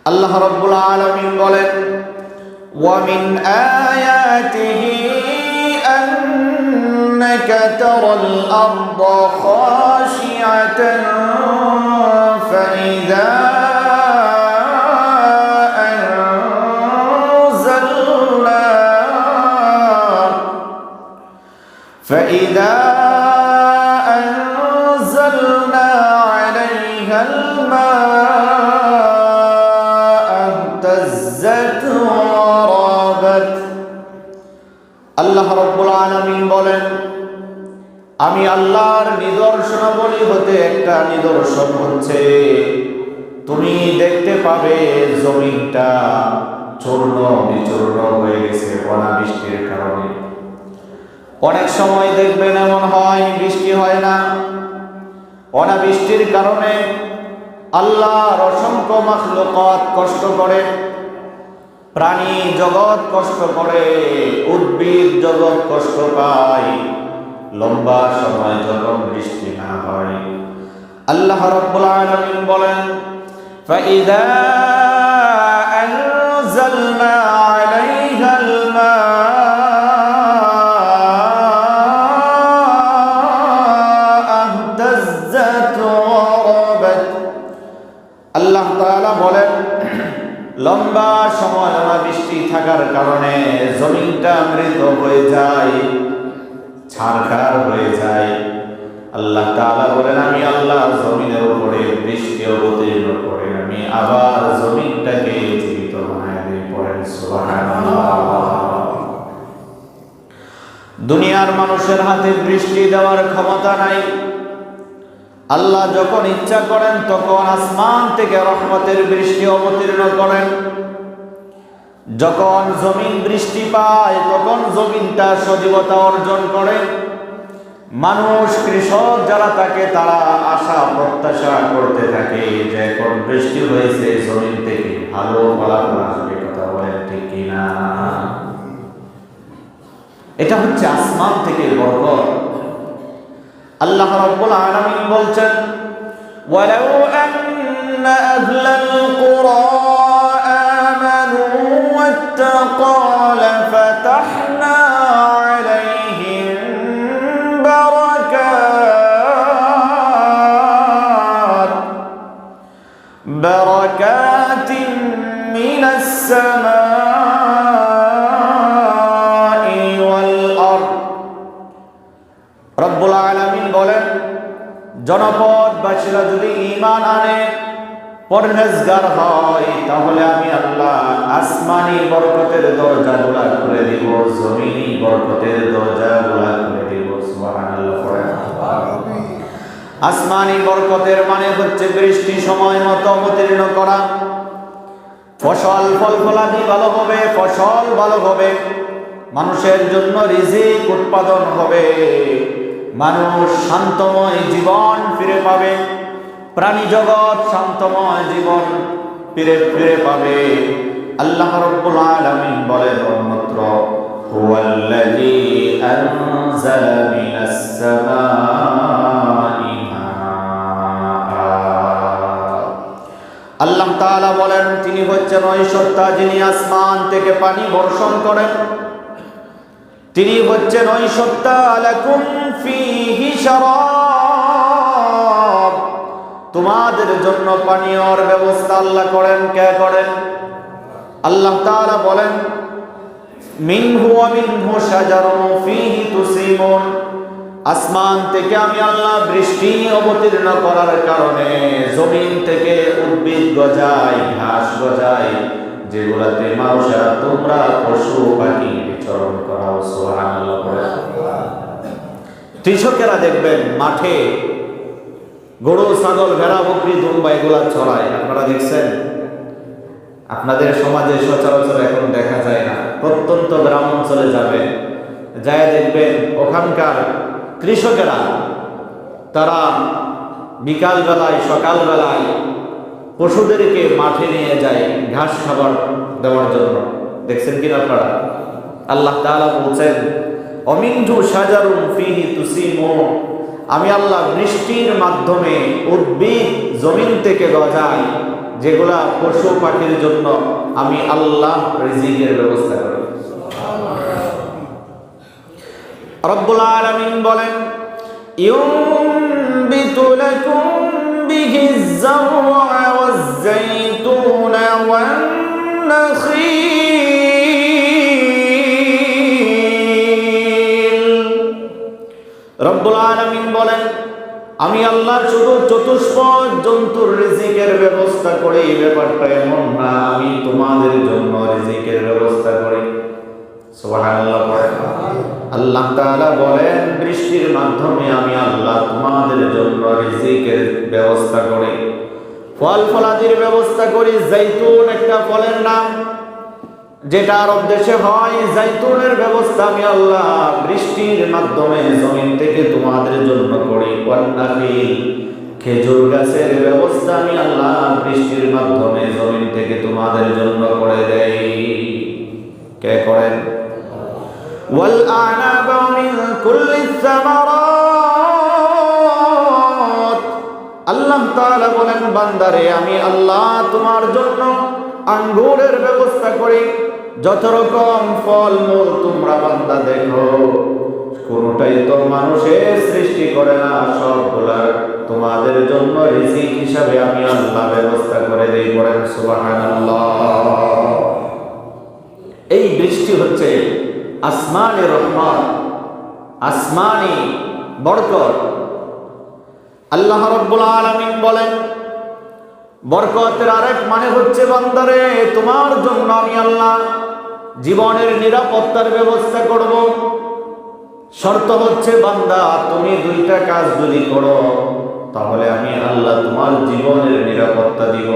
আল্লাহ রাব্বুল আলামিন বলেন, ওয়া মিন আয়াতিহি আন্নাকা তারাল আরদা খাশিআতান ফাইযা فإذا أنزلنا عليها الماء اهتزت وربت আল্লাহ রাব্বুল আলামিন বলেন, আমি আল্লাহর নিদর্শনাবলী হতে একটা নিদর্শন হচ্ছে তুমি দেখতে পাবে জমিনটা চূর্ণ বিচূর্ণ হয়ে গেছে অনাবৃষ্টির কারণে। অনেক সময় দেখবেন এমন হয় বৃষ্টি হয় না, অনাবৃষ্টির কারণে আল্লাহর অসংখ্য মাখলুকাত কষ্ট করে, প্রাণী জগৎ কষ্ট করে, উদ্ভিদ জগৎ কষ্ট পায় লম্বা সময় যখন বৃষ্টি না হয়। আল্লাহ রাব্বুল আলামিন বলেন, ফাইযা আনজালনা আলাইহাল মা আল্লাহ তাআলা বলেন, লম্বা সময় অনাবৃষ্টি থাকার কারণে জমিনটা মৃত হয়ে যায়, ছারখার হয়ে যায়। আল্লাহ তাআলা বলেন, আমি আল্লাহ জমিনের উপরে বৃষ্টি অবতীর্ণ করে আমি আবার জমিনটাকে জীবিত বানায় দিই। পড়েন সুবহানাল্লাহ। দুনিয়ার মানুষের হাতে বৃষ্টি দেওয়ার ক্ষমতা নাই। আল্লাহ যখন ইচ্ছা করেন তখন আসমান থেকে রহমতের বৃষ্টি অবতীর্ণ করেন। যখন জমিন বৃষ্টি পায় তখন জমিনটা সজীবতা অর্জন করে। মানুষ কৃষক যারা থাকে তারা আশা প্রত্যাশা করতে থাকে যে এখন বৃষ্টি হয়েছে জমিন থেকে ভালো ফলাফল আসবে। কথা বলেন ঠিক কিনা? এটা হচ্ছে আসমান থেকে বরকত। আল্লাহ রাব্বুল আলামিন বলছেন, ওয়ালাউ আন্না আহলাল কুরা আমানু ওয়াত্তাকাউ লাফাতাহনা আলাইহিম বারাকাতিন মিনাস সামাই ওয়াল আরদ। রব্বুল আলামিন বলেন, জনপদবাসীরা যদি ঈমান আনে, পরহেজগার হয়, তাহলে আমি আল্লাহ আসমানি বরকতের দরজাগুলো খুলে দিব, জমিনি বরকতের দরজাগুলো খুলে দিব। সুবহানাল্লাহ। আসমানি বরকতের মানে হচ্ছে বৃষ্টি সময় মতো অবতীর্ণ করা, ফসল ফলফলাদি ভালো হবে, ফসল ভালো হবে, মানুষের জন্য রিজিক উৎপাদন হবে, মানুষ শান্তময় জীবন ফিরে পাবে, প্রাণী জগৎ শান্তময় জীবন ফিরে পাবে। আল্লাহ রাব্বুল আলামিন বলেন অন্যত্র, হুয়াল্লাযী আনজালা মিনাস সামাই মাআ। আল্লাহ তাআলা বলেন, তিনি হচ্ছেন ওই সত্তা যিনি আসমান থেকে পানি বর্ষণ করেন। তিনি হচ্ছেন ওই সত্তা, লাকুম ফীহি শারাব, তোমাদের জন্য পানীয়র ব্যবস্থা আল্লাহ করেন। কে করেন? আল্লাহ তাআলা বলেন, মিনহু ওয়া মিনহু শাজারুন ফীহি তুসিমুন, আসমান থেকে আমি আল্লাহ বৃষ্টি অবতীর্ণ করার কারণে জমিন থেকে উদ্ভিদ গজায়, ঘাস গজায়, যেগুলাতে মানুষেরা তোমরা পশু পাখি বিচরণ করাও। সুবহানাল্লাহ। কৃষকেরা দেখবেন মাঠে গরু ছাগল ভেড়া বকরি দুম্বা এগুলা চড়ায়, আপনারা দেখছেন? আপনাদের সমাজে সচরাচর এখন দেখা যায় না। প্রত্যন্ত গ্রাম অঞ্চলে যাবেন, যায় দেখবেন ওখানকার কৃষকেরা তারা বিকাল বেলায় সকাল বেলায় পশুদেরকে মাঠে নিয়ে যায় ঘাস খাবার দেওয়ার জন্য। দেখছেন কিনা আপনারা? আল্লাহ তাআলা বলছেন, অমিনহু শাজারুন ফীহি তুসিমুন, আমি আল্লাহ বৃষ্টির মাধ্যমে উদ্ভিদ জমিন থেকে গজাই, যেগুলা পশু পাখির জন্য আমি আল্লাহ রিজিকের ব্যবস্থা করি। রব্বুল আলামিন বলেন ইউনবিতু লাকুম বিহিজ যারআ ওয়াজ যাইতুনা ওয়ান নাখীল। রব্বুল আলামিন বলেন আমি আল্লাহ শুধু চতুষ্পদ জন্তুর রিজিকের ব্যবস্থা করি, এই ব্যাপারটা এমন না আমি তোমাদের জন্য রিজিকের ব্যবস্থা করি। সুবহানাল্লাহ। আল্লাহ তাআলা বলেন বৃষ্টির মাধ্যমে আমি আল্লাহ তোমাদের জন্য রিজিকের ব্যবস্থা করি, ফল ফলাদির ব্যবস্থা করি। জাইতুন একটা ফলের নাম, যেটা আরব দেশে হয়। জাইতুনের ব্যবস্থা আমি আল্লাহ বৃষ্টির মাধ্যমে জমিন থেকে তোমাদের জন্য করি। ওয়ান্নাখিল, খেজুর গাছের ব্যবস্থা আমি আল্লাহ বৃষ্টির মাধ্যমে জমিন থেকে তোমাদের জন্য করে দেই। কে করেন? ওয়াল আনাবা মিন কুল্লি সামারাত। আল্লাহ তাআলা বলেন বান্দারে আমি আল্লাহ তোমার জন্য আঙ্গুরের ব্যবস্থা করি। যত রকম ফল মূল তোমরা বান্দা দেখো, কোনটাই তো মানুষের সৃষ্টি করে না, সবগুলা তোমাদের জন্য রিজিক হিসাবে আমি আল্লাহ ব্যবস্থা করে দেই। বলেন সুবহানাল্লাহ। এই বৃষ্টি হচ্ছে আসমানি রহমত, আসমানি বরকত। আল্লাহ রাব্বুল আলামিন বলেন বরকতের আরেক মানে হচ্ছে বান্দারে তোমার জন্য আমি আল্লাহ জীবনের নিরাপত্তার ব্যবস্থা করব। শর্ত হচ্ছে বান্দা তুমি দুইটা কাজ যদি করো তাহলে আমি আল্লাহ তোমার জীবনের নিরাপত্তা দিব।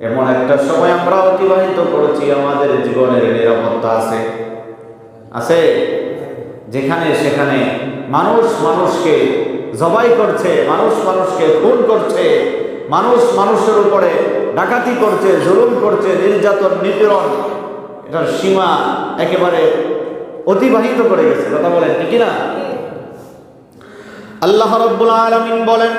এমন একটা সময় আমরা অতিবাহিত করেছি আমাদের জীবনের নিরাপত্তা আছে আছে যেখানে সেখানে মানুষ মানুষকে জবাই করছে, মানুষ মানুষকে খুন করছে, মানুষ মানুষের উপরে ডাকাতি করছে, জুলুম করছে, নির্যাতন নিপীড়ন, এটার সীমা একেবারে অতিবাহিত করে গেছে। কথা বলেন ঠিক না? আল্লাহ রাব্বুল আলামিন বলেন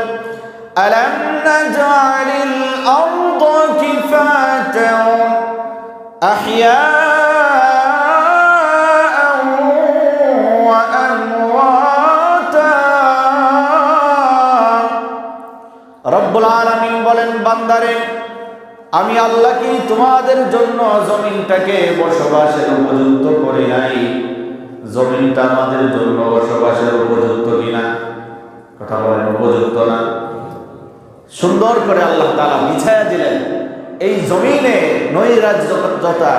আলাম নাজআলিল আরদা কিফাতান আহইয়াআন ওয়া আমওয়াতা। রব্বুল আলামিন বলেন বান্দারে আমি আল্লাহ কি তোমাদের জন্য জমিনটাকে বসবাসের উপযুক্ত করে নাই? জমিনটা আমাদের জন্য বসবাসের উপযুক্ত কিনা? কথা বলেন উপযুক্ত না। সুন্দর করে আল্লাহ তাআলা বিছায়া দিলেন। এই জমিনে নৈরাজ্যতা,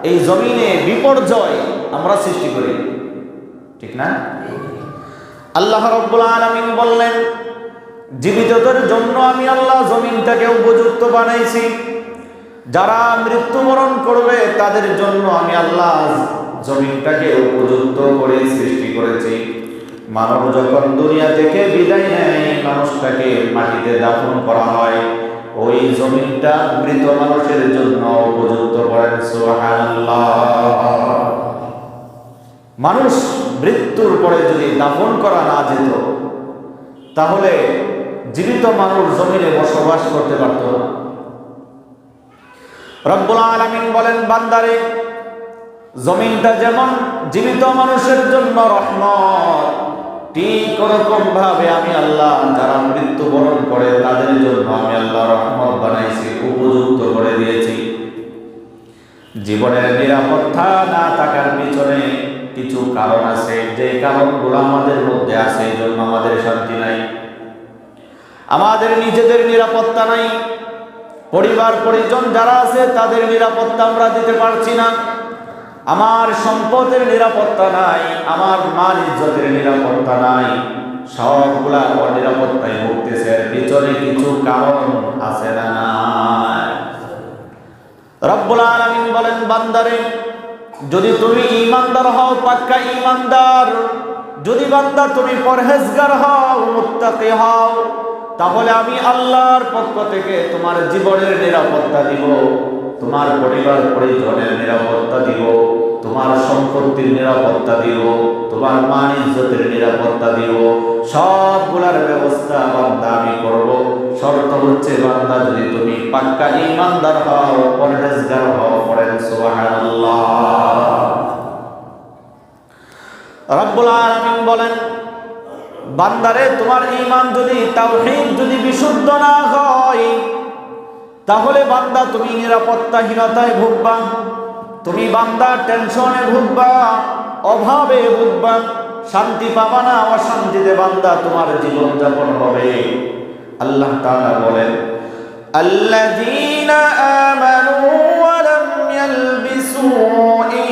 এই জমিনে বিপর্যয় আমরা সৃষ্টি করি, ঠিক না? আল্লাহ রাব্বুল আলামিন বললেন জীবিতদের জন্য আমি আল্লাহ জমিনটাকে উপযুক্ত বানাইছি, যারা মৃত্যুবরণ করবে তাদের জন্য আমি আল্লাহ জমিনটাকে উপযুক্ত করে সৃষ্টি করেছি। মানব যখন দুনিয়া থেকে বিদায় নেয়, মানুষটাকে মাটিতে দাফন করা হয়, ওই জমিনটা মৃত মানুষের জন্য উপযুক্ত করেন। সুবহানাল্লাহ। মানুষ মৃত্যুর পরে যদি দাফন করা না যেত তাহলে জীবিত মানুষ জমিনে বসবাস করতে পারত না। রব্বুল আলামিন বলেন বান্দারে জমিনটা যেমন জীবিত মানুষের জন্য রহমত, ঠিক ওরকম ভাবে আমি আল্লাহ যারা মৃত্যুবরণ করে তাদের জন্য আমি আল্লাহ রহমত বানাইছি, উপযুক্ত করে দিয়েছি। জীবনের নিরাপত্তা না থাকার পিছনে কিছু কারণ আছে, যে কারণগুলো আমাদের মধ্যে আছে, এই জন্য আমাদের শান্তি নাই। আমাদের নিজেদের নিরাপত্তা নাই, পরিবার পরিজন যারা আছে তাদের নিরাপত্তা আমরা দিতে পারছি না, আমার সম্পদের নিরাপত্তা নাই, আমার মান ইজ্জতের নিরাপত্তা নাই, সবগুলা অনিরাপত্তায় ভুগতেছে। এর পিছনে কিছু কারণ আছে না নাই? রব্বুল আলামিন বলেন বান্দারে যদি তুমি ঈমানদার হও, পাক্কা ঈমানদার, যদি বান্দা তুমি পরহেজগার হও, মুত্তাকি হও, তাহলে আমি আল্লাহর পক্ষ থেকে তোমার জীবনের নিরাপত্তা দিব, তোমার পরিবার পরিজনের নিরাপত্তা দিব, তোমার সম্পত্তির নিরাপত্তা দিব, তোমার মান ইজ্জতের নিরাপত্তা দিব, সবগুলার ব্যবস্থা বান্দা আমি করব। শর্ত হচ্ছে বান্দা যদি তুমি পাক্কা ঈমানদার হও, পরহেজগার হও। পড়েন সুবহানাল্লাহ। রব্বুল আলামিন বলেন, বান্দারে তোমার ঈমান যদি তাওহীদ যদি বিশুদ্ধ না হয়, তাহলে বান্দা তুমি নিরাপত্তাহীনতায় ভুগবা, তুমি বান্দা টেনশনে ভুগবা, অভাবে ভুগবা, শান্তি পাবা না, অশান্তিতে বান্দা তোমার জীবন যাপন হবে। আল্লাহ তাআলা বলেন, আল্লাযীনা আমানু ওয়া লাম ইয়ালবিসু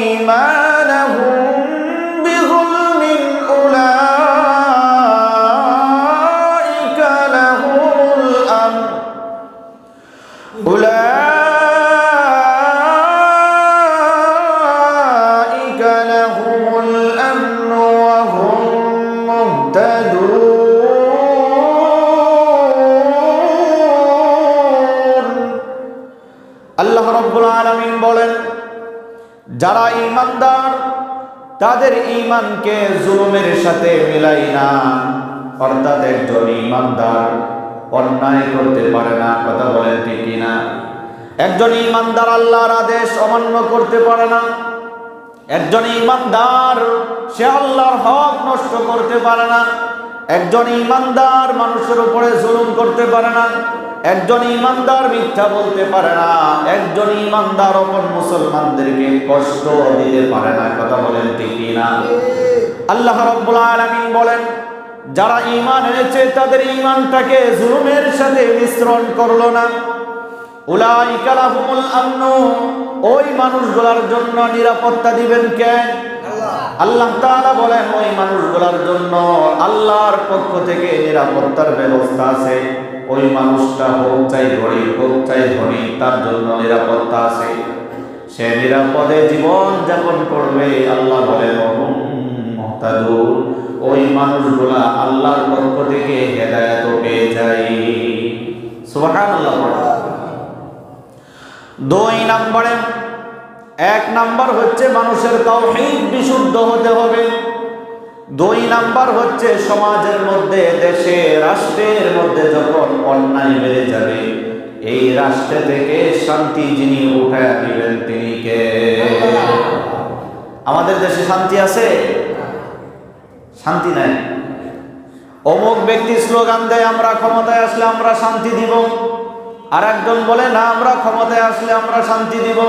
ঈমানাহুম বিযুলমিন উলাইকা লাহুমুল আমন ওয়া হুম মুহতাদুন। আল্লাহ রাব্বুল আলামিন বলেন, যারা ঈমানদার তাদের ঈমানকে জুলুমের সাথে মিলাই না। অর্থাৎ একজন ঈমানদার অন্যায় করতে পারে না। কথা বলেন ঠিক কিনা? একজন ঈমানদার আল্লাহর আদেশ অমান্য করতে পারে না। একজন ঈমানদার সে আল্লাহর হক নষ্ট করতে পারে না। একজন ঈমানদার মানুষের উপরে জুলুম করতে পারে না। একজন ঈমানদার মিথ্যা বলতে পারে না। একজন ঈমানদার অপর মুসলমানদেরকে কষ্ট দিতে পারে না। কথা বলেন ঠিক কিনা? আল্লাহ রাব্বুল আলামিন বলেন, যারা ঈমান এনেছে তাদের ঈমানটাকে জুলুমের সাথে মিশ্রণ করলো না। উলাইকা লাহুমুল আমন, ওই মানুষগুলোর জন্য নিরাপত্তা দিবেন কে? আল্লাহ তাআলা বলেন, ওই মানুষগুলোর জন্য আল্লাহর পক্ষ থেকে নিরাপত্তার ব্যবস্থা আছে। ওই মানুষটা হোক চাই গরিব, হোক চাই ধনী, তার জন্য নিরাপত্তা আছে। সে নিরাপদে জীবন যাপন করবে। আল্লাহ বলেন, মুহতাদুন, ওই মানুষগুলা আল্লাহর পক্ষ থেকে হেদায়েত পেয়ে যায়। সুবহানাল্লাহ। দুই নম্বরে, এক নম্বর হচ্ছে মানুষের তাওহীদ বিশুদ্ধ হতে হবে। দুই নাম্বার হচ্ছে সমাজের মধ্যে, দেশে, রাষ্ট্রের মধ্যে যখন অন্যায় বেড়ে যাবে, এই রাষ্ট্র থেকে শান্তি যিনি উঠায় দিবেন তিনি কে? আমাদের দেশে শান্তি আছে? শান্তি নাই। অমুক ব্যক্তি স্লোগান দেয়, আমরা ক্ষমতায় আসলে আমরা শান্তি দিব। আর একজন বলে, না, আমরা ক্ষমতায় আসলে আমরা শান্তি দিব।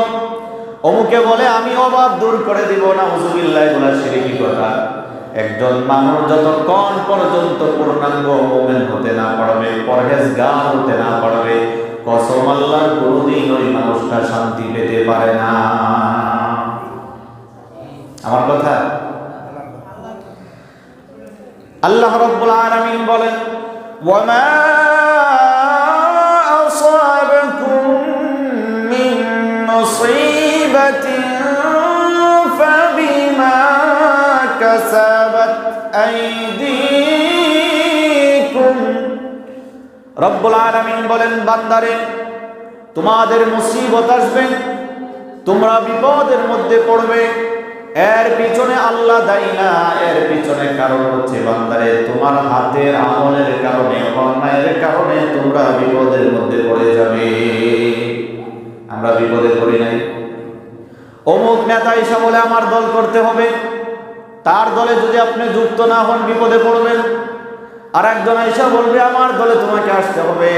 অমুকে বলে, আমি অভাব দূর করে দিব। নাউযুবিল্লাহ, এগুলা শিরকি কথা। একজন মানুষ যতক্ষণ পর্যন্ত পূর্ণাঙ্গ মুমিন হতে না পারবে, পরহেজগার হতে না পারবে, কসম আল্লাহর, কোনদিন ওই মানুষটা শান্তি পেতে পারে না। আমার কথা? আল্লাহ রাব্বুল আলামিন বলেন, ওয়ামা আসাবাকুম মিন মুসিবাতিন ফাবিমা কাসাবাত আইদিকুম। রব্বুল আলামিন বলেন, বান্দারে, তোমাদের মুসিবত আসবে, তোমরা বিপদের মধ্যে পড়বে, এর পিছনে আল্লাহ দায়ী না। এর পিছনে কারণ হচ্ছে বান্দারে তোমার হাতের আমলের কারণে, অন্যায়ের কারণে তোমরা বিপদের মধ্যে পড়ে যাবে। আমরা বিপদে পড়ি নাই? অমুক নেতা এসে বলে আমার দল করতে হবে, তার দলে যদি আপনি যুক্ত না হন বিপদে পড়বেন। আর একজন এসে বলবে আমার দলে তোমাকে আসতে হবে,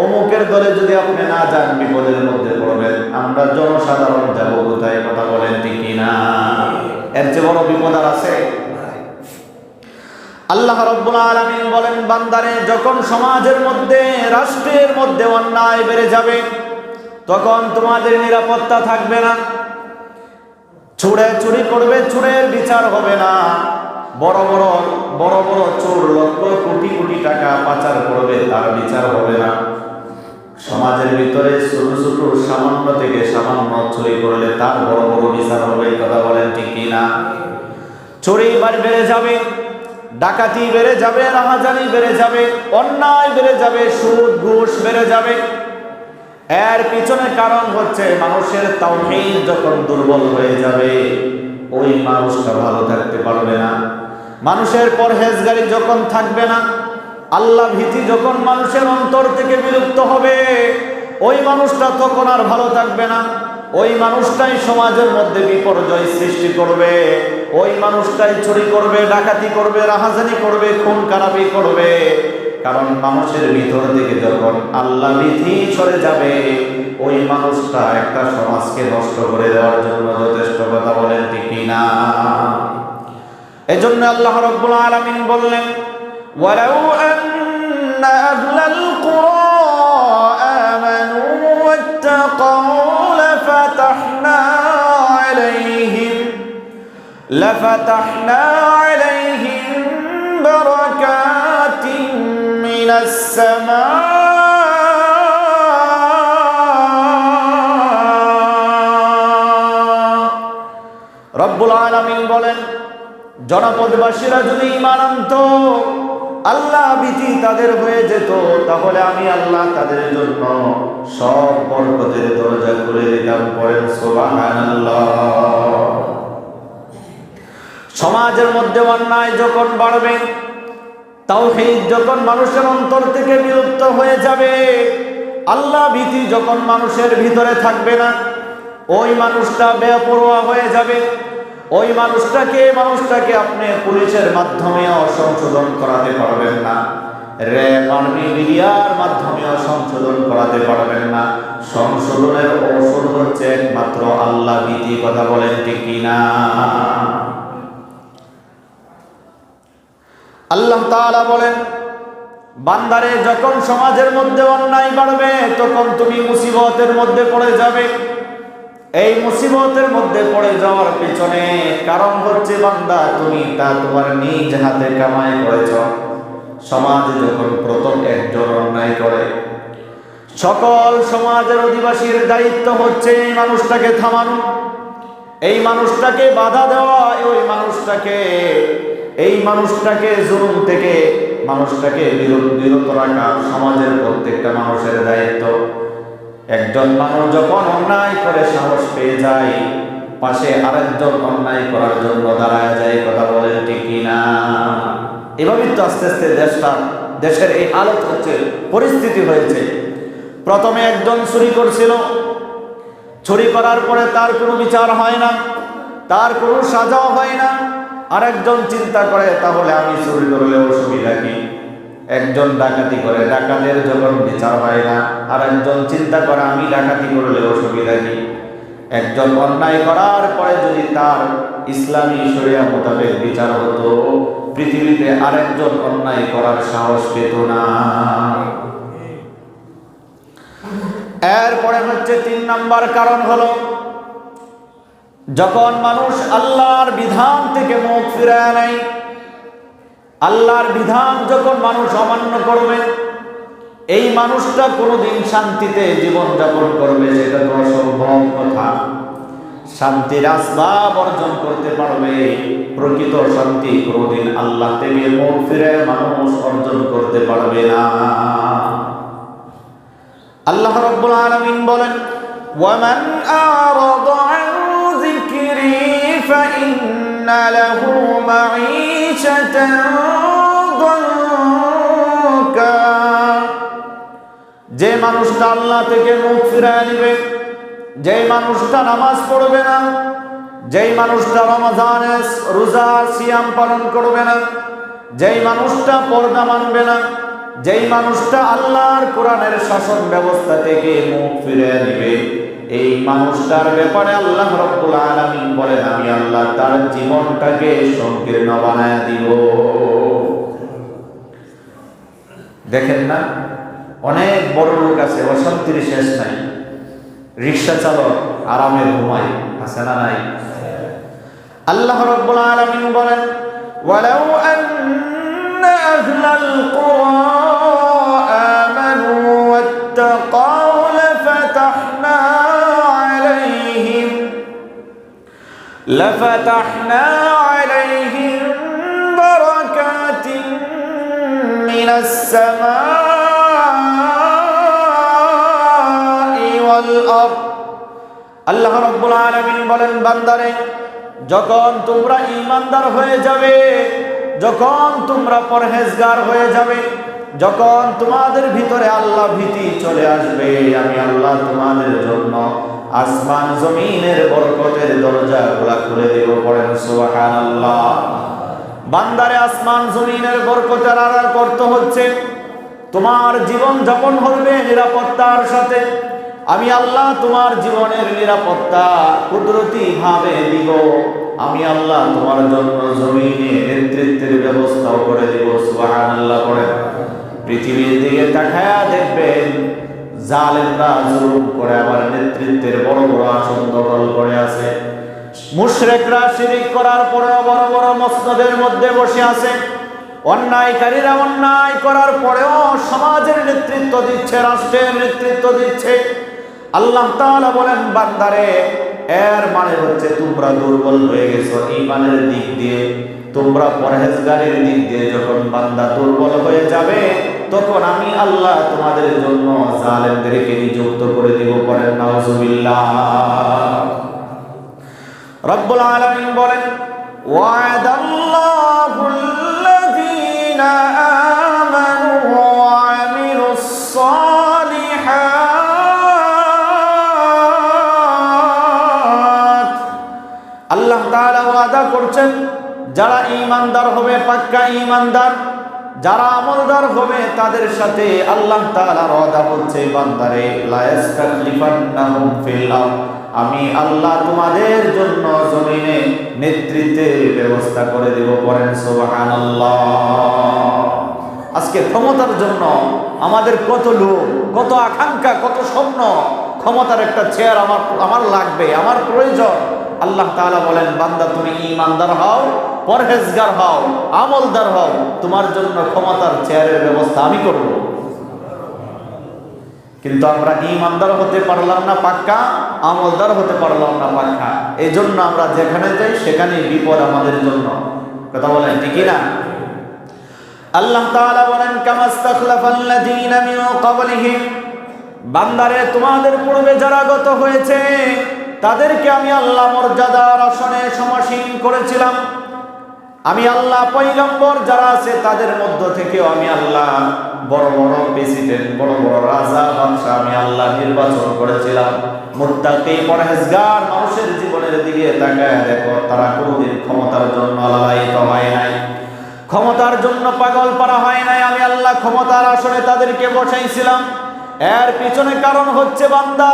অমুকের দলে যদি আপনি না যান বিপদের মধ্যে পড়বেন। আমরা জনসাধারণ যাব কোথায়? কথা বলেন ঠিক কিনা? এর চেয়ে বড় বিপদ আর আছে? আল্লাহ রাব্বুল আলামিন বলেন, বান্দারে, যখন সমাজের মধ্যে, রাষ্ট্রের মধ্যে অন্যায় বেড়ে যাবে, তখন তোমাদের নিরাপত্তা থাকবে না। চোরে চুরি করবে, চোরের বিচার হবে না। বড় বড় চোর লক্ষ কোটি কোটি টাকা পাচার করবে, তার বিচার হবে না। সমাজের ভিতরে ছোট ছোট সামান্য থেকে সামান্য চুরি করলে তার বড় বড় বিচার হবে। কথা বলেন ঠিক কিনা? চুরি বেড়ে যাবে, ডাকাতি বেড়ে যাবে, রাহাজানি বেড়ে যাবে, অন্যায় বেড়ে যাবে, সুদ ঘুষ বেড়ে যাবে। এর পিছনে কারণ হচ্ছে মানুষের তাওহীদ যখন দুর্বল হয়ে যাবে ওই মানুষটা ভালো থাকতে পারবে না। মানুষের পরহেজগারি যখন থাকবে না, আল্লাহ ভীতি যখন মানুষের অন্তর থেকে বিলুপ্ত হবে, ওই মানুষটা তখন আর ভালো থাকবে না। ওই মানুষটাই সমাজের মধ্যে বিপর্যয় সৃষ্টি করবে, ওই মানুষটাই চুরি করবে, ডাকাতি করবে, রাহাজানি করবে, খুন খারাপি করবে। কারণ মানুষের ভিতর থেকে যখন আল্লাহ ভীতি সরে যাবে, ওই মানুষটা একটা সমাজকে নষ্ট করে দেওয়ার জন্য যথেষ্ট। কথা বলেন ঠিক কিনা? এজন্য আল্লাহ রাব্বুল আলামিন বললেন, ওয়ালাউ আন্না আহলাল কুরা আমানু ওয়াত্তাকাউ লাফাতাহনা আলাইহিম বারাকাতিন মিনাস সামা। রব্বুল আলামিন বলেন, জনপদবাসীরা যদি ঈমান আনতো, আল্লাহ ভীতি তাদের হয়ে যেত, তাহলে আমি আল্লাহ তাদের জন্য সব বরকতের দরজা খুলে দিতাম। পড়েন সুবহানাল্লাহ। সমাজের মধ্যে অন্যায় যখন বাড়বে, তাওহীদ যখন মানুষের অন্তর থেকে বিলুপ্ত হয়ে যাবে, আল্লাহ ভীতি যখন মানুষের ভিতরে থাকবে না, ওই মানুষটা বেপরোয়া হয়ে যাবে। ওই মানুষটাকে আপনি পুলিশের মাধ্যমেও সংশোধন করাতে পারবেন না, র্যাব, আর্মি, মিডিয়ার মাধ্যমেও সংশোধন করাতে পারবেন না। সংশোধনের ঔষধ হচ্ছে একমাত্র আল্লাহ ভীতি। কথা বলেন ঠিক কিনা? আল্লাহ তাআলা বলেন, বান্দারে যখন সমাজের মধ্যে অন্যায় বাড়বে, তখন তুমি মুসিবতের মধ্যে পড়ে যাবে। এই মুসিবতের মধ্যে পড়ে যাওয়ার পিছনে কারণ হচ্ছে, বান্দা তুমি তা তোমার নিজ হাতে কামাই করেছ। সমাজে যখন প্রথম একজন অন্যায় করে, সকল সমাজের অধিবাসীর দায়িত্ব হচ্ছে এই মানুষটাকে থামানো, এই মানুষটাকে বাধা দেওয়া, এই মানুষটাকে জুলুম থেকে মানুষটাকে বিরত রাখা সমাজের প্রত্যেকটা মানুষের দায়িত্ব। একজন মানুষ যখন অন্যায় করে সাহস পেয়ে যায়, পাশে আরেকজন অন্যায় করার জন্য দাঁড়ায় যায়। কথা বলেন ঠিক কিনা? এভাবেই তো আস্তে আস্তে দেশের এই হালত হচ্ছে, পরিস্থিতি হয়েছে। প্রথমে একজন চুরি করছিল, চুরি করার পরে তার কোনো বিচার হয় না, তার কোনো সাজাও হয় না। আরেকজন চিন্তা করে, তাহলে আমি চুরি করলে অসুবিধা কি? একজন ডাকাতি করে, ডাকাতের যখন বিচার হয় না, আরেকজন চিন্তা করে আমি ডাকাতি করলে অসুবিধা কি? একজন অন্যায় করার পরে যদি তার ইসলামী শরিয়া মোতাবেক বিচার হতো, পৃথিবীতে আরেকজন অন্যায় করার সাহস পেত না। এরপরে হচ্ছে 3 নম্বর কারণ হলো, যখন মানুষ আল্লাহর বিধান থেকে মুখ ফিরায় নেয়, আল্লাহর বিধান যখন মানুষ অমান্য করবে, এই মানুষটা কোনোদিন শান্তিতে জীবন যাপন করবে সেটা তো অসম্ভব কথা। শান্তির আসবাব অর্জন করতে পারবে, প্রকৃত শান্তি কোনোদিন আল্লাহ থেকে মুখ ফিরে মানুষ অর্জন করতে পারবে না। আল্লাহ রাব্বুল আলামিন বলেন, ওয়ামান আরাদা আন যিকরি ফাইন্না লাহু মাঈশাতান দানকা। যে মানুষটা আল্লাহ থেকে মুখ ফিরায় নেবে, যেই মানুষটা নামাজ পড়বে না, যেই মানুষটা রমজানে রোজা সিয়াম পালন করবে না, যেই মানুষটা পর্দা মানবে না, যেই মানুষটা আল্লাহর কোরআনের শাসন ব্যবস্থা থেকে মুখ ফিরিয়ে নেবে, এই মানুষটার ব্যাপারে আল্লাহ রাব্বুল আলামিন বলেন, আমি আল্লাহ তার জীবনটাকে সংকীর্ণ বানায় দিব। দেখেন না, অনেক বড় লোক আছে, অশান্তির শেষ নাই। রিক্সা চালক আরামে ঘুমায়, আছে না নাই? আল্লাহ রাব্বুল আলামিন বলেন, ওয়ালাউ আন্না আহলাল কুরা আমানু ওয়াত্তাকাউ লাফাতাহনা আলাইহিম বারাকাতিন মিনাস সামা আল্লাহ রাব্বুল আলামিন বলেন, বান্দারে যখন তোমরা ঈমানদার হয়ে যাবে, যখন তোমরা পরহেজগার হয়ে যাবে, যখন তোমাদের ভিতরে আল্লাহ ভীতি চলে আসবে, আমি আল্লাহ তোমাদের জন্য আসমান জমিনের বরকতের দরজাগুলো খুলে দেব। পড়েন সুবহানাল্লাহ। বান্দারে আসমান জমিনের বরকতের আর করতে হচ্ছে তোমার জীবন যাপন হবে নিরাপত্তার সাথে। আমি আল্লাহ তোমার জীবনের নিরাপত্তা কুদরতি ভাবে দিব। আমি আল্লাহ তোমার জন্য জমিনে নেতৃত্বের ব্যবস্থাও করে দিব। সুবহানাল্লাহ। পড়েন। পৃথিবীর দিকে তাকায়া দেখবেন জালেমরা জুলুম করে আবার নেতৃত্বের বড় বড় আসন দখল করে আছে। মুশরিকরা শিরিক করার পরেও বড় বড় মসনদের মধ্যে বসে আছে। অন্যায়কারীরা অন্যায় করার পরেও সমাজের নেতৃত্ব দিচ্ছে, রাষ্ট্রের নেতৃত্ব দিচ্ছে। আল্লাহ তাআলা বলেন, বান্দারে এর মানে হচ্ছে তোমরা দুর্বল হয়ে গেছো ঈমানের দিক দিয়ে। তোমরা পরহেজগারির দিক দিয়ে যখন বান্দা দুর্বল হয়ে যাবে, তখন আমি আল্লাহ তোমাদের জন্য জালেমদেরকে নিযুক্ত করে দিব। পড়েন নাউজুবিল্লাহ। রব্বুল আলামিন বলেন, ওয়াদাল্লাহুল্লাযীনা আমানু ওয়া আমিলুস সালিহাত। আল্লাহ তাআলা ওয়াদা করছেন, যারা ঈমানদার হবে, পাক্কা ঈমানদার, যারা আমলদার হবে, তাদের সাথে আল্লাহ তাআলার ওয়াদা হচ্ছে, বান্দারে লা ইস্তাখলিফান্নাহুম ফিল আরদ। আমি আল্লাহ তোমাদের জন্য জমিনে নেতৃত্বের ব্যবস্থা করে দেব। পড়েন সুবহানাল্লাহ। আজকে ক্ষমতার জন্য আমাদের কত লোভ, কত আকাঙ্ক্ষা, কত স্বপ্ন। ক্ষমতার একটা চেয়ার আমার লাগবে, আমার প্রয়োজন। আল্লাহ তাআলা বলেন, বান্দা তুমি ঈমানদার হও, পরহেজগার হও, আমলদার হও, তোমার জন্য ক্ষমতার চেয়ারের ব্যবস্থা আমি করব। কিন্তু আমরা ঈমানদার হতে পারলাম না পাক্কা, আমলদার হতে পারলাম না পাক্কা। এই জন্য আমরা যেখানে যাই সেখানে বিপদ আমাদের জন্য। কথা বলেন ঠিক না? আল্লাহ তাআলা বলেন, কামাস্তাখলাফাল্লাযীনা মিন ক্বাবলিহিম। বান্দারে তোমাদের পূর্বে যারা গত হয়েছে তাদেরকে আমি আল্লাহ মর্যাদার আসনে সমাসীন করেছিলাম। আমি আল্লাহ পয়গম্বর যারা আছে তাদের মধ্য থেকেও আমি আল্লাহ বড় বড় প্রেসিডেন্ট, বড় বড় রাজা, বাদশা আমি আল্লাহ নির্বাচন করেছিলাম। মুত্তাকি পরহেজগার মানুষের জীবনের দিকে তাকায় দেখো, তারা কোনদিন ক্ষমতার জন্য লালায়িত হয় নাই, ক্ষমতার জন্য পাগল পারা হয় নাই। আমি আল্লাহ ক্ষমতার আসনে তাদেরকে বসাইছিলাম। এর পিছনে কারণ হচ্ছে বান্দা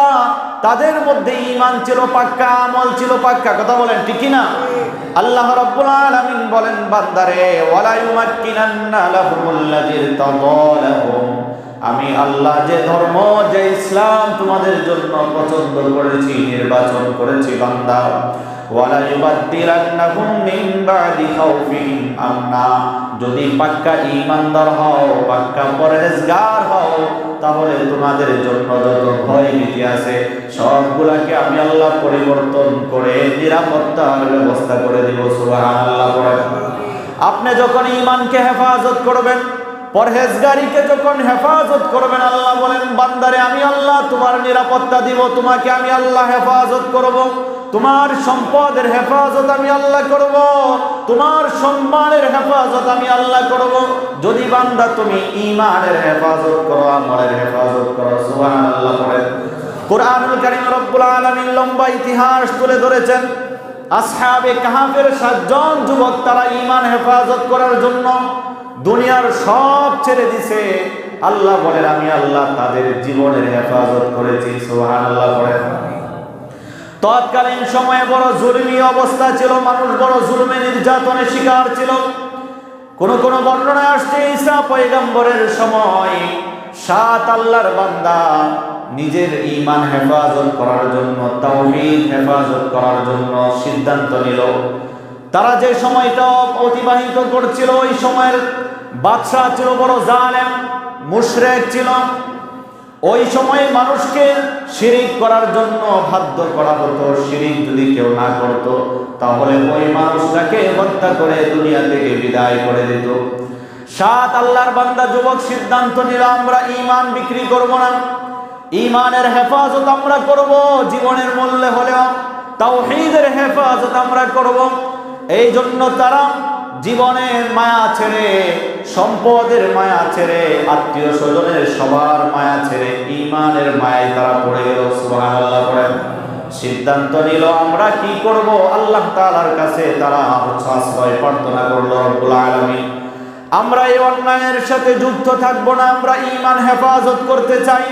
তাদের মধ্যে ঈমান ছিল পাক্কা, আমল ছিল পাক্কা। কথা বলেন ঠিক কি না? আল্লাহ রাব্বুল আলামিন বলেন, বান্দারে ওয়ালা ইউমাক্কিনান্না লাহুমুল্লাযী তাদালাহুম। আমি আল্লাহ যে ধর্ম, যে ইসলাম তোমাদের জন্য পছন্দ করেছি, নির্বাচন করেছি বান্দা, ওয়ালা ইউবাদদিলান্নাহুম মিন বাদি খাউফিহিম আমনা। যদি পাক্কা ঈমানদার হও, পাক্কা পরহেজগার হও, তাহলে তোমাদের জন্য যত ভয় ভীতি আছে সবগুলাকে আমি আল্লাহ পরিবর্তন করে নিরাপত্তার ব্যবস্থা করে দিব। সুবহানাল্লাহ। আপনি যখন ঈমানকে হেফাজত করবেন, পরহেজগারিকে যখন হেফাজত করবেন, আল্লাহ বলেন, বান্দারে আমি আল্লাহ তোমার নিরাপত্তা দিব, তোমাকে আমি আল্লাহ হেফাজত করব। তোমার সম্পদের হেফাজত আমি আল্লাহ করব, তোমার সম্মানের হেফাজত আমি আল্লাহ করব, যদি বান্দা তুমি ঈমানের হেফাজত করো, আমলের হেফাজত করো। সুবহানাল্লাহ। পড়েন। কুরআনুল কারীম রব্বুল আলামিন লম্বা ইতিহাস তুলে ধরেছেন। আসহাবে কাহফের 7 জন যুবক, তারা ঈমান হেফাজত করার জন্য দুনিয়ার সব ছেড়ে দিছে। আল্লাহ বলেন, আমি আল্লাহ তাদের জীবনের হেফাজত করেছি। সুবহানাল্লাহ। পড়েন। তৎকালীন সময়ে বড় জুলমি অবস্থা ছিল, মানুষ বড় জুলমে নির্যাতনের শিকার ছিল। কোন কোন বর্ণনায় আসছে ঈসা পয়গম্বরের সময় 7 আল্লাহর বান্দা নিজের ঈমান হেফাজত করার জন্য, তাওহীদ হেফাজত করার জন্য সিদ্ধান্ত নিল। তারা যে সময়টা অতিবাহিত করছিল, ওই সময়ের বাদশা ছিল বড় জালেম, মুশরিক ছিল। ওই সময় মানুষকে শিরিক করার জন্য বাধ্য করা হতো। শিরিক যদি কেউ না করত, তাহলে ওই মানুষটাকে হত্যা করে দুনিয়া থেকে বিদায় করে দিত। 7 আল্লাহর বান্দা যুবক সিদ্ধান্ত নিল, আমরা ঈমান বিক্রি করব না, ঈমানের হেফাজত আমরা করব জীবনের মূল্যে হলেও, তাওহীদের হেফাজত আমরা করব। এই জন্য তারা জীবনের মায়া ছেড়ে, সম্পদের মায়া ছেড়ে, আত্মীয় স্বজনের সবার মায়া ছেড়ে ঈমানের মায়ায় তারা পড়ে গেল। সুবহানাল্লাহ পড়েন। সিদ্ধান্ত নিল আমরা কি করব, আল্লাহ তাআলার কাছে তারা আশ্রয় প্রার্থনা করলো। রব্বুল আলামিন, আমরা এই অন্যায়ের সাথে যুক্ত থাকব না, আমরা ঈমান হেফাজত করতে চাই,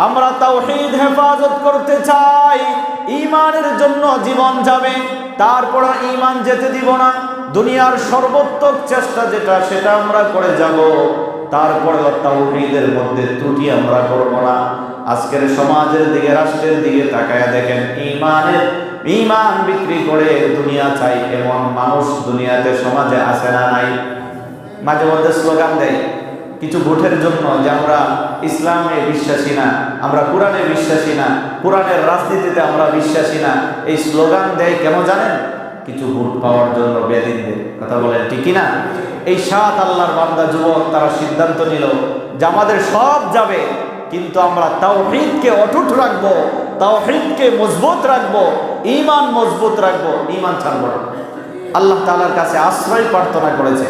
আমরা তাওহীদ হেফাজত করতে চাই। ঈমানের জন্য জীবন যাবে, তারপর ঈমান যেতে দিব না। দুনিয়ার সর্বোত্তম চেষ্টা যেটা সেটা আমরা করে যাব, তারপর তাওহীদের মধ্যে ত্রুটি আমরা করব না। আজকের সমাজের দিকে, রাষ্ট্রের দিকে তাকায়া দেখেন, ঈমান বিক্রি করে দুনিয়া চাই এমন মানুষ দুনিয়াতে সমাজে আছে না নাই? মাঝে মধ্যে স্লোগান দেয় কিছু ভোটের জন্য যে আমরা ইসলামে বিশ্বাসী না, আমরা কোরআনে বিশ্বাসী না, কোরআনের রাজনীতিতে আমরা বিশ্বাসী না। এই স্লোগান দেয় কেন জানেন? কিছু ভোট পাওয়ার জন্য, বেদিনদের কথা বলেন, ঠিক না? এই 7 আল্লাহর বান্দা যুবক তারা সিদ্ধান্ত নিল যে আমাদের সব যাবে, কিন্তু আমরা তাওহীদকে অটুট রাখবো, তাওহীদকে মজবুত রাখবো, ঈমান মজবুত রাখবো, ঈমান ছাড়বো না। আল্লাহ তাআলার কাছে আশ্রয় প্রার্থনা করেছে।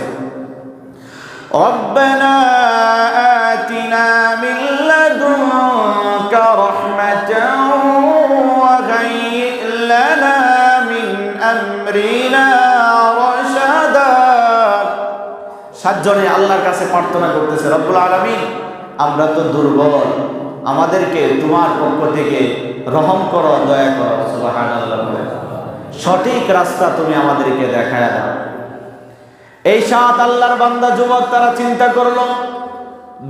ربنا آتنا من لدنك رحمة وهيئ لنا من أمرنا رشدا। 7 জনে আল্লাহর কাছে প্রার্থনা করতেছে, রব্বুল আলামিন, আমরা তো দুর্বল, আমাদেরকে তোমার পক্ষ থেকে রহম করো, দয়া করো। সুবহানাল্লাহ। সঠিক রাস্তা তুমি আমাদেরকে দেখায় দাও। এই 7 আল্লাহর বান্দা যুবক তারা চিন্তা করলো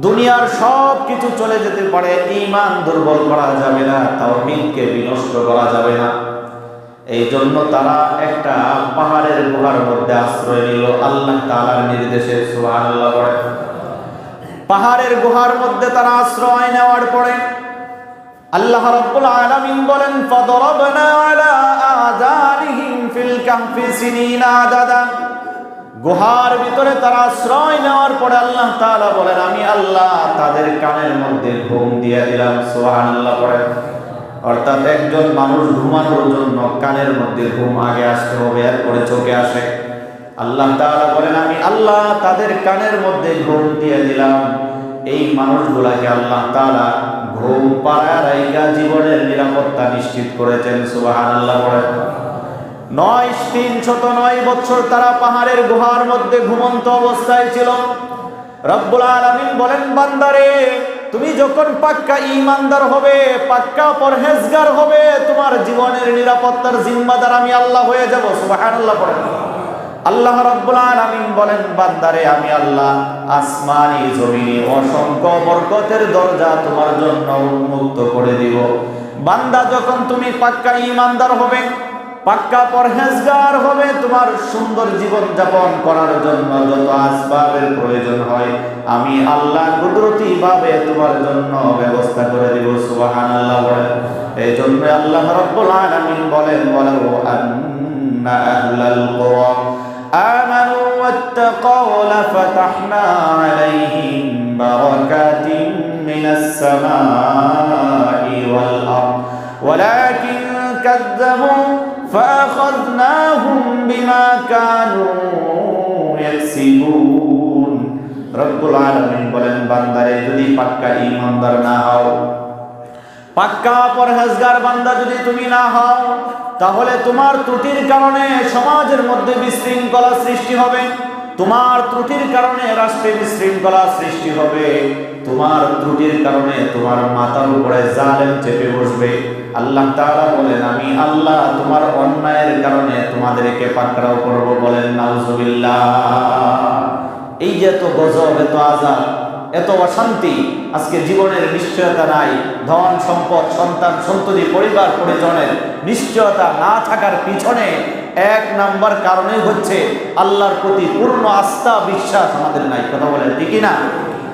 দুনিয়ার সব কিছু চলে যেতে পারে, ঈমান দুর্বল করা যাবে না, তাওহীদকে বিনষ্ট করা যাবে না। এই জন্য তারা একটা পাহাড়ের গুহার মধ্যে আশ্রয় নিল আল্লাহ তাআলার নির্দেশে। সুবহানাল্লাহ। পাহাড়ের গুহার মধ্যে তারা আশ্রয় নেওয়ার পরে আল্লাহ রাব্বুল আলামিন বলেন, ফাদরাবনা আলা আযানিহিম ফিল কাহফি সিনিনা আদাদা। গুহার ভিতরে তারা আশ্রয় নেওয়ার পরে আল্লাহ তাআলা বলেন, আমি আল্লাহ তাদের কানের মধ্যে ঘুম দিয়ে দিলাম। সুবহানাল্লাহ পড়েন। অর্থাৎ একজন মানুষ ঘুমানোর জন্য কানের মধ্যে ঘুম আগে আসতে হবে, এরপরে চোখে আসে। আল্লাহ তাআলা বলেন, আমি আল্লাহ তাদের কানের মধ্যে ঘুম দিয়ে দিলাম। এই মানুষগুলাকে আল্লাহ তাআলা ঘুম পাড়ায় রাইখা জীবনের নিরাপত্তা নিশ্চিত করেছেন। সুবহানাল্লাহ পড়েন। 309 বছর তারা পাহাড়ের গুহার মধ্যে ঘুমন্ত অবস্থায় ছিল। রব্বুল আলামিন বলেন, বান্দারে, তুমি যখন পাক্কা ঈমানদার হবে, পাক্কা পরহেজগার হবে, তোমার জীবনের নিরাপত্তার জিম্মাদার আমি আল্লাহ হয়ে যাব। সুবহানাল্লাহ পড়েন। আল্লাহ রাব্বুল আলামিন বলেন, বান্দারে, আমি আল্লাহ আসমানি জমিনে অসংখ্য বরকতের দরজা তোমার জন্য উন্মুক্ত করে দিব। বান্দা, যখন তুমি পাক্কা ঈমানদার হবে, পাক্কা পরহেজগার হবে, তোমার সুন্দর জীবন যাপন করার জন্য যত আসবাবের প্রয়োজন হয় আমি আল্লাহ কুদরতি ভাবে তোমার জন্য ব্যবস্থা করে দিব। সুবহানাল্লাহ। এই জন্য আল্লাহ রাব্বুল আলামিন বলেন, ওয়ালাউ আন্না আহলাল কুরা আমানু ওয়াত্তাকাউ লাফাতাহনা আলাইহিম বারাকাতিন মিনাস সামাই ওয়াল আরদ ওয়ালাকিন কাযযাবু فأخذناهم بما كانوا يكسبون। রব্বুল আলামিন বলেন, বান্দারে, যদি পাক্কা ঈমানদার না হও, পাক্কা পরহেজগার বান্দা যদি তুমি না হও, তাহলে তোমার ত্রুটির কারণে সমাজের মধ্যে বিশৃঙ্খলা সৃষ্টি হবে, তোমার ত্রুটির কারণে রাষ্ট্রে বিশৃঙ্খলা সৃষ্টি হবে, তোমার ত্রুটির কারণে তোমার মাথার উপরে জালেম চেপে বসবে। আল্লাহ তাআলা বলেন, আমি আল্লাহ তোমার অন্যায়ের কারণে তোমাদেরকে পাকড়াও করব। বলেন নাউজুবিল্লাহ। এই যে এত গজব, এত আযাব, এত অশান্তি, আজকে জীবনের নিশ্চয়তা নাই, ধন সম্পদ, সন্তান সন্ততি, পরিবার পরিজনের নিশ্চয়তা না থাকার পিছনে 1 নাম্বার কারণই হচ্ছে আল্লাহর প্রতি পূর্ণ আস্থা বিশ্বাস আমাদের নাই। কথা বলেন ঠিক না?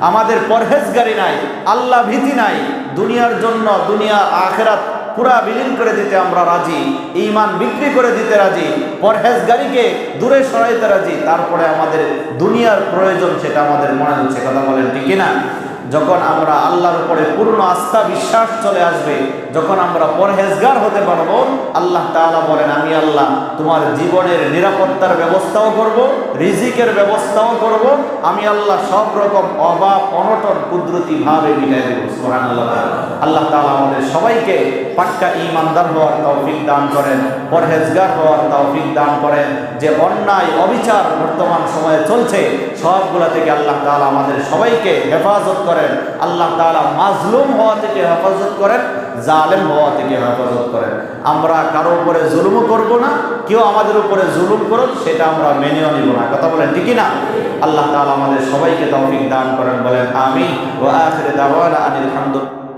আমাদের পরহেজগারি নাই, আল্লাহ ভীতি নাই। দুনিয়ার জন্য দুনিয়া আখিরাত পুরা বিলীন করে দিতে আমরা রাজি, ঈমান বিক্রি করে দিতে রাজি, পরহেজগারিকে দূরে সরাইতে রাজি, তারপরে আমাদের দুনিয়ার প্রয়োজন সেটা আমাদের মনে হচ্ছে। কথা বলেন ঠিক না? যখন আমরা আল্লাহর উপরে পূর্ণ আস্থা বিশ্বাস চলে আসবে, যখন আমরা পরহেজগার হতে পারবো, আল্লাহ তাআলা বলেন আমি আল্লাহ তোমার জীবনের নিরাপত্তার ব্যবস্থাও করব, রিজিকের ব্যবস্থাও করব, আমি আল্লাহ সব রকম অভাব অনটন কুদরতিভাবে মিটাই দেব। সুবহানাল্লাহ। আল্লাহ তাআলা আমাদের সবাইকে পাক্কা ঈমানদার হওয়ার তৌফিক দান করেন, পরহেজগার হওয়ার তৌফিক দান করেন। যে অন্যায় অবিচার বর্তমান সময়ে চলছে সবগুলা থেকে আল্লাহ তাআলা আমাদের সবাইকে হেফাজত করেন। আল্লাহ তাআলা মাজলুম হওয়া থেকে হেফাজত করেন, জালেম হওয়া থেকে হেফাজত করেন। আমরা কারো উপরে জুলুমও করব না, কেউ আমাদের উপরে জুলুম করুক সেটা আমরা মেনেও নিব না। কথা বলেন ঠিক না? আল্লাহ তাআলা আমাদের সবাইকে তৌফিক দান করেন, বলেন আমিন। ওয়া আখিরু দাওয়ানা আনিল হামদুলিল্লাহ।